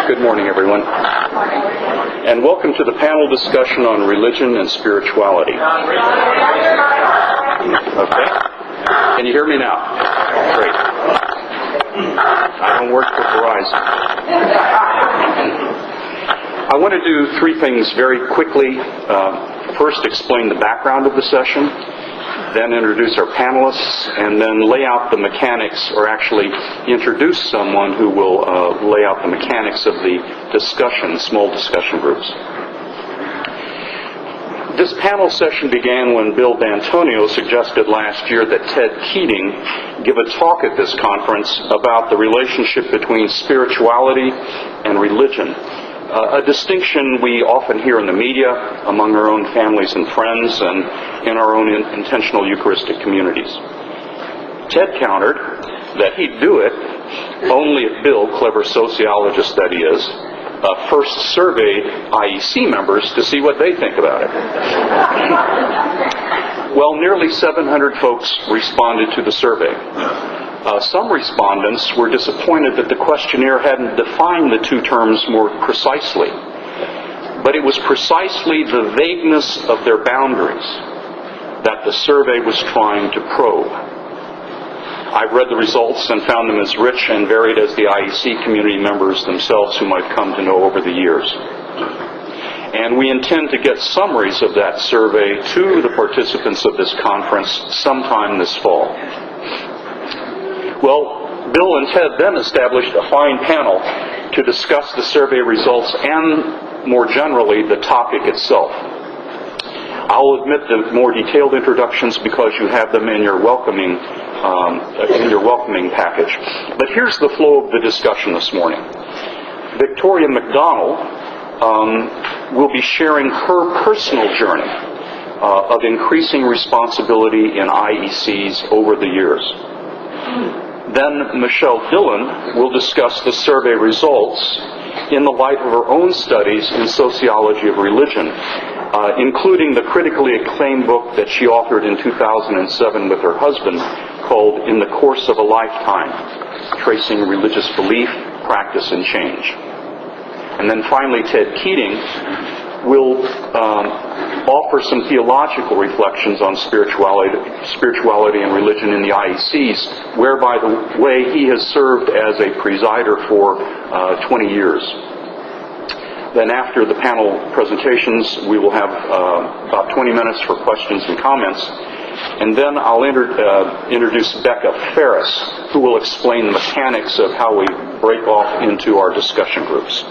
Good morning, everyone. And welcome to the panel discussion on religion and spirituality. Okay. Can you hear me now? Great. I don't work for Verizon. I want to do three things very quickly. First, explain the background of the session, then introduce our panelists, and then lay out the mechanics, or actually introduce someone who will lay out the mechanics of the discussion, small discussion groups. This panel session began when Bill D'Antonio suggested last year that Ted Keating give a talk at this conference about the relationship between spirituality and religion. A distinction we often hear in the media, among our own families and friends, and in our own intentional Eucharistic communities. Ted countered that he'd do it only if Bill, clever sociologist that he is, first surveyed IEC members to see what they think about it. Well, nearly 700 folks responded to the survey. Some respondents were disappointed that the questionnaire hadn't defined the two terms more precisely. But it was precisely the vagueness of their boundaries that the survey was trying to probe. I've read the results and found them as rich and varied as the IEC community members themselves whom I've come to know over the years. And we intend to get summaries of that survey to the participants of this conference sometime this fall. Well, Bill and Ted then established a fine panel to discuss the survey results and, more generally, the topic itself. I'll admit the more detailed introductions because you have them in your welcoming package. But here's the flow of the discussion this morning. Victoria McDonald will be sharing her personal journey of increasing responsibility in IECs over the years. Then Michelle Dillon will discuss the survey results in the light of her own studies in sociology of religion, including the critically acclaimed book that she authored in 2007 with her husband called In the Course of a Lifetime, Tracing Religious Belief, Practice, and Change. And then finally, Ted Keating will offer some theological reflections on spirituality and religion in the IECs, where, by the way, he has served as a presider for 20 years. Then after the panel presentations, we will have about 20 minutes for questions and comments. And then I'll introduce Becca Ferris, who will explain the mechanics of how we break off into our discussion groups.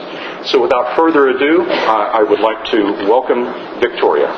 So without further ado, I would like to welcome Victoria.